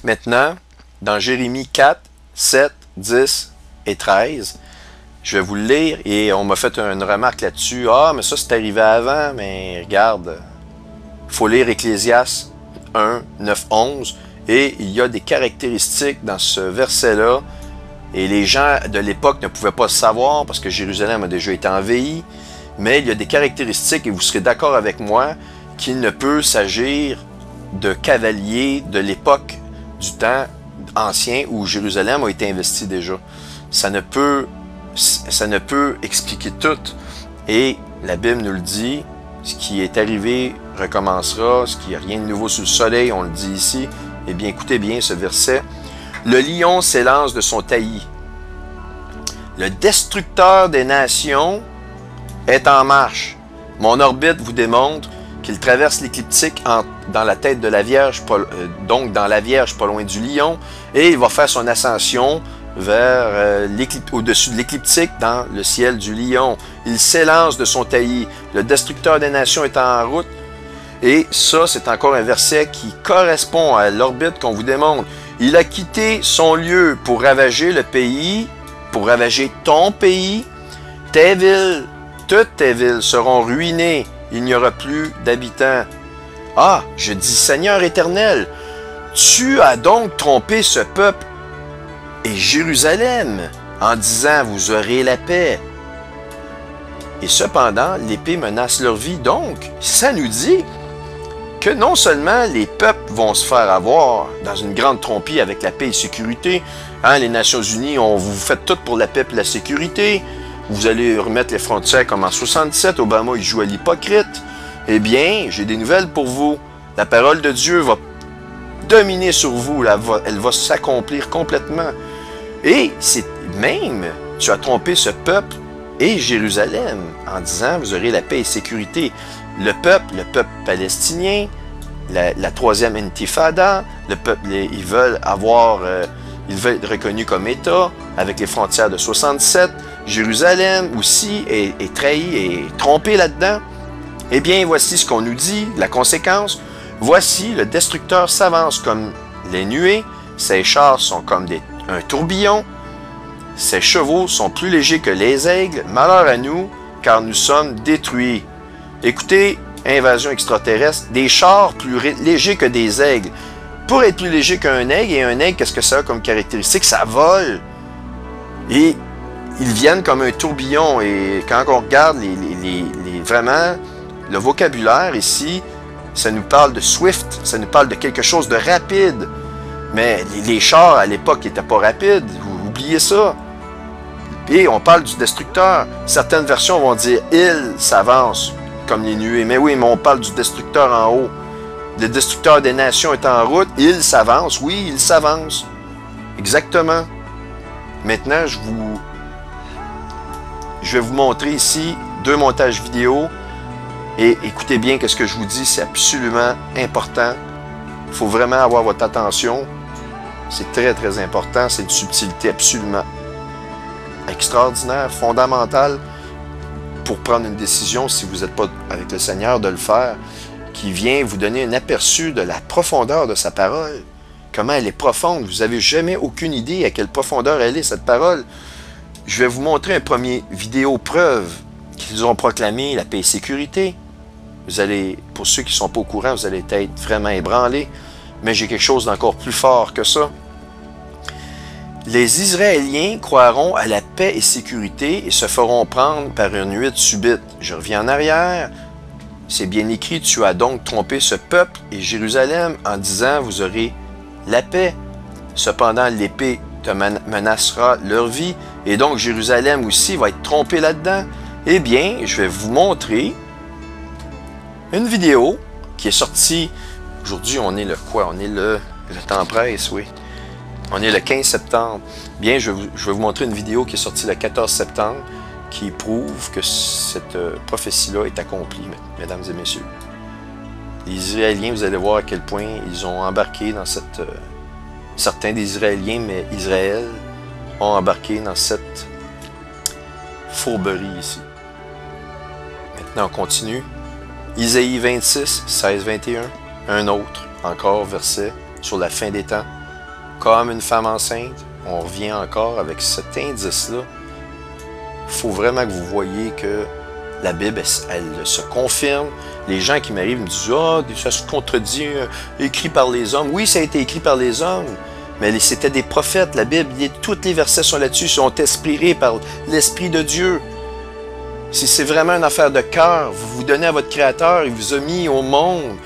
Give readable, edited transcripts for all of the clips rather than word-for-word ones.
Maintenant, dans Jérémie 4, 7, 10 et 13, je vais vous le lire et on m'a fait une remarque là-dessus. Ah, mais ça c'est arrivé avant, mais regarde, il faut lire Ecclésiaste 1, 9, 11 et il y a des caractéristiques dans ce verset-là et les gens de l'époque ne pouvaient pas le savoir parce que Jérusalem a déjà été envahie, mais il y a des caractéristiques et vous serez d'accord avec moi qu'il ne peut s'agir de cavaliers de l'époque du temps ancien où Jérusalem a été investie déjà. Ça ne peut expliquer tout. Et la Bible nous le dit, ce qui est arrivé recommencera, ce qui n'y a rien de nouveau sous le soleil, on le dit ici. Eh bien, écoutez bien ce verset. Le lion s'élance de son taillis. Le destructeur des nations est en marche. Mon orbite vous démontre qu'il traverse l'écliptique dans la tête de la Vierge, donc dans la Vierge, pas loin du lion, et il va faire son ascension vers au-dessus de l'écliptique dans le ciel du lion. Il s'élance de son taillis. Le destructeur des nations est en route. Et ça, c'est encore un verset qui correspond à l'orbite qu'on vous démontre. Il a quitté son lieu pour ravager le pays, pour ravager ton pays. Tes villes, toutes tes villes seront ruinées. Il n'y aura plus d'habitants. Ah, je dis, Seigneur éternel, tu as donc trompé ce peuple et Jérusalem en disant, vous aurez la paix. Et cependant, l'épée menace leur vie. Donc, ça nous dit que non seulement les peuples vont se faire avoir dans une grande tromperie avec la paix et la sécurité, hein, les Nations Unies, vous faites tout pour la paix et la sécurité, vous allez remettre les frontières comme en 77, Obama il joue à l'hypocrite. Eh bien, j'ai des nouvelles pour vous. La parole de Dieu va dominer sur vous, elle va s'accomplir complètement. Et c'est même, tu as trompé ce peuple et Jérusalem en disant, vous aurez la paix et la sécurité. Le peuple palestinien, la troisième intifada, le peuple, ils veulent être reconnus comme État avec les frontières de 67. Jérusalem aussi est trahi et trompé là-dedans. Eh bien, voici ce qu'on nous dit, la conséquence. Voici, le destructeur s'avance comme les nuées, ses chars sont comme un tourbillon, ses chevaux sont plus légers que les aigles. Malheur à nous, car nous sommes détruits. Écoutez, invasion extraterrestre, des chars plus légers que des aigles. Pour être plus léger qu'un aigle, et un aigle, qu'est-ce que ça a comme caractéristique? Ça vole. Et ils viennent comme un tourbillon. Et quand on regarde vraiment le vocabulaire ici, ça nous parle de swift, ça nous parle de quelque chose de rapide. Mais les chars à l'époque n'étaient pas rapides, vous oubliez ça. Et on parle du destructeur. Certaines versions vont dire « il s'avance » comme les nuées. Mais oui, mais on parle du destructeur en haut. Le destructeur des nations est en route, il s'avance. Oui, il s'avance. Exactement. Maintenant, je vais vous montrer ici 2 montages vidéo. Et écoutez bien ce que je vous dis, c'est absolument important. Il faut vraiment avoir votre attention. C'est très, très important. C'est une subtilité absolument extraordinaire, fondamentale pour prendre une décision, si vous n'êtes pas avec le Seigneur, de le faire, qui vient vous donner un aperçu de la profondeur de sa parole. Comment elle est profonde. Vous n'avez jamais aucune idée à quelle profondeur elle est, cette parole. Je vais vous montrer un premier vidéo preuve qu'ils ont proclamé la paix et la sécurité. Vous allez, pour ceux qui ne sont pas au courant, vous allez être vraiment ébranlés. Mais j'ai quelque chose d'encore plus fort que ça. Les Israéliens croiront à la paix et sécurité et se feront prendre par une nuit subite. Je reviens en arrière. C'est bien écrit, tu as donc trompé ce peuple et Jérusalem en disant, vous aurez la paix. Cependant, l'épée te menacera leur vie. Et donc, Jérusalem aussi va être trompé là-dedans. Eh bien, je vais vous montrer une vidéo qui est sortie. Aujourd'hui, on est le quoi? On est le temps presse, oui. On est le 15 septembre. Bien, je vais vous montrer une vidéo qui est sortie le 14 septembre qui prouve que cette prophétie-là est accomplie, mesdames et messieurs. Les Israéliens, vous allez voir à quel point ils ont embarqué dans cette... certains des Israéliens, mais Israël ont embarqué dans cette fourberie ici. Maintenant, on continue. Isaïe 26, 16, 21. Un autre, encore, verset sur la fin des temps. comme une femme enceinte. On revient encore avec cet indice-là. Il faut vraiment que vous voyez que la Bible, elle se confirme. Les gens qui m'arrivent me disent « Ah, ça se contredit, écrit par les hommes. » Oui, ça a été écrit par les hommes, mais c'était des prophètes. La Bible, tous les versets sont là-dessus, sont inspirés par l'Esprit de Dieu. Si c'est vraiment une affaire de cœur, vous vous donnez à votre Créateur, il vous a mis au monde.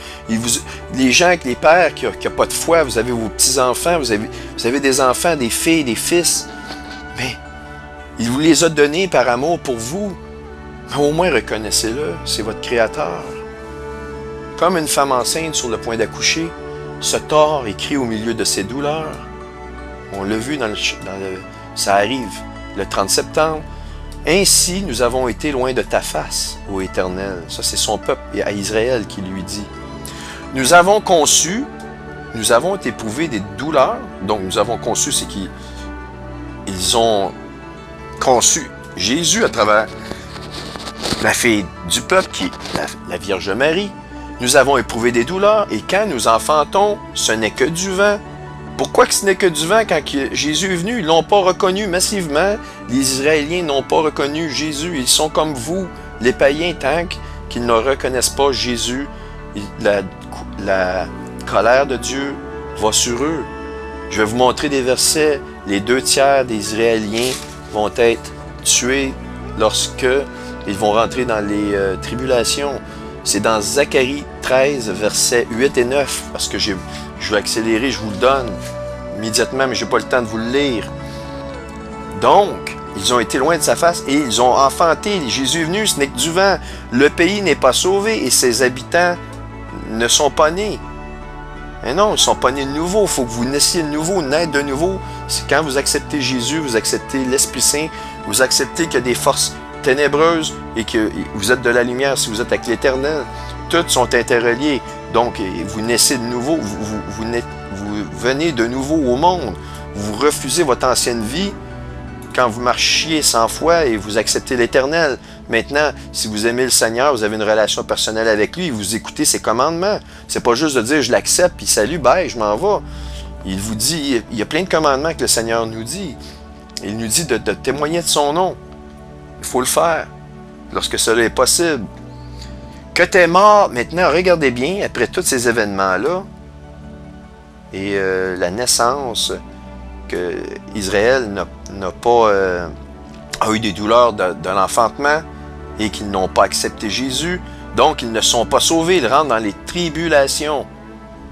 Les gens, les pères qui n'ont pas de foi, vous avez vos petits-enfants, vous avez des enfants, des filles, des fils. Mais il vous les a donnés par amour pour vous. Mais au moins reconnaissez-le, c'est votre Créateur. Comme une femme enceinte sur le point d'accoucher, ce tord est crie au milieu de ses douleurs. On l'a vu ça arrive le 30 septembre. Ainsi, nous avons été loin de ta face, ô Éternel. Ça, c'est son peuple, et à Israël qui lui dit. Nous avons conçu, nous avons éprouvé des douleurs. Donc, nous avons conçu, c'est qu'ils ont conçu Jésus à travers la fille du peuple, qui est la Vierge Marie. Nous avons éprouvé des douleurs, et quand nous enfantons, ce n'est que du vent. Pourquoi que ce n'est que du vent quand Jésus est venu? Ils ne l'ont pas reconnu massivement. Les Israéliens n'ont pas reconnu Jésus. Ils sont comme vous, les païens, tant qu'ils ne reconnaissent pas Jésus. La colère de Dieu va sur eux. Je vais vous montrer des versets. Les 2 tiers des Israéliens vont être tués lorsque ils vont rentrer dans les tribulations. C'est dans Zacharie 13, versets 8 et 9, parce que je vais accélérer, je vous le donne immédiatement, mais je n'ai pas le temps de vous le lire. Donc, ils ont été loin de sa face et ils ont enfanté. Jésus est venu, ce n'est que du vent. Le pays n'est pas sauvé et ses habitants ne sont pas nés. Mais non, ils ne sont pas nés de nouveau. Il faut que vous naissiez de nouveau, naître de nouveau. C'est quand vous acceptez Jésus, vous acceptez l'Esprit Saint, vous acceptez qu'il y a des forces ténébreuses et que vous êtes de la lumière si vous êtes avec l'Éternel. Toutes sont interreliées. Donc, vous naissez de nouveau, vous venez de nouveau au monde. Vous refusez votre ancienne vie quand vous marchiez sans foi et vous acceptez l'Éternel. Maintenant, si vous aimez le Seigneur, vous avez une relation personnelle avec lui, vous écoutez ses commandements. C'est pas juste de dire « je l'accepte » puis « salut, bye, je m'en vais ». Il vous dit, il y a plein de commandements que le Seigneur nous dit. Il nous dit de témoigner de son nom. Il faut le faire lorsque cela est possible. Que t'es mort, maintenant, regardez bien, après tous ces événements-là, et la naissance, que Israël n'a pas a eu des douleurs de l'enfantement, et qu'ils n'ont pas accepté Jésus, donc ils ne sont pas sauvés, ils rentrent dans les tribulations.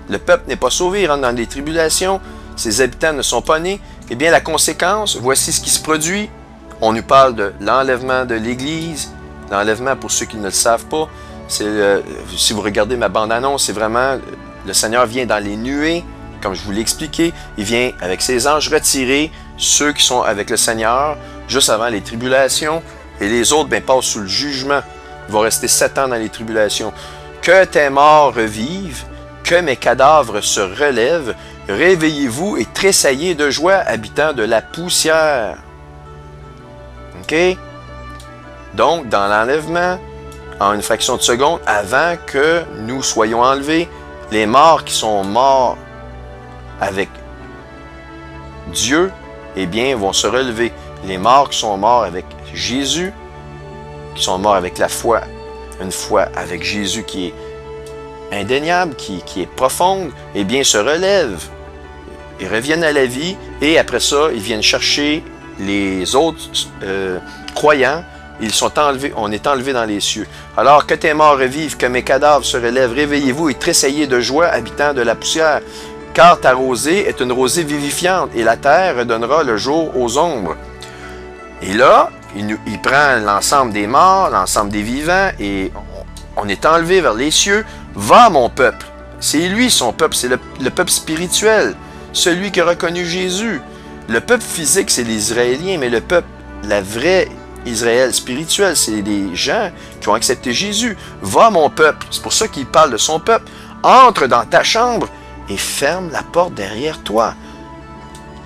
Le peuple n'est pas sauvé, il rentre dans les tribulations, ses habitants ne sont pas nés. Eh bien, la conséquence, voici ce qui se produit. On nous parle de l'enlèvement de l'Église, l'enlèvement, pour ceux qui ne le savent pas, si vous regardez ma bande-annonce, c'est vraiment, le Seigneur vient dans les nuées, comme je vous l'ai expliqué, il vient avec ses anges retirer ceux qui sont avec le Seigneur, juste avant les tribulations, et les autres passent sous le jugement. Ils vont rester 7 ans dans les tribulations. Que tes morts revivent, que mes cadavres se relèvent, réveillez-vous et tressaillez de joie, habitants de la poussière. OK? Donc, dans l'enlèvement, en une fraction de seconde, avant que nous soyons enlevés, les morts qui sont morts avec Dieu, eh bien, vont se relever. Les morts qui sont morts avec Jésus, qui sont morts avec la foi, une foi avec Jésus qui est indéniable, qui est profonde, eh bien, se relèvent. Ils reviennent à la vie et après ça, ils viennent chercher les autres croyants. Ils sont enlevés, on est enlevés dans les cieux. Alors que tes morts revivent, que mes cadavres se relèvent, réveillez-vous et tressaillez de joie, habitants de la poussière. Car ta rosée est une rosée vivifiante, et la terre redonnera le jour aux ombres. Et là, il prend l'ensemble des morts, l'ensemble des vivants, et on est enlevé vers les cieux. Va, mon peuple. C'est lui, son peuple, c'est le peuple spirituel, celui qui a reconnu Jésus. Le peuple physique, c'est les Israéliens, mais le peuple, la vraie Israël spirituel, c'est les gens qui ont accepté Jésus. Va, mon peuple. C'est pour ça qu'il parle de son peuple. Entre dans ta chambre et ferme la porte derrière toi.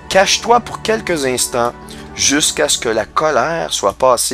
Cache-toi pour quelques instants jusqu'à ce que la colère soit passée.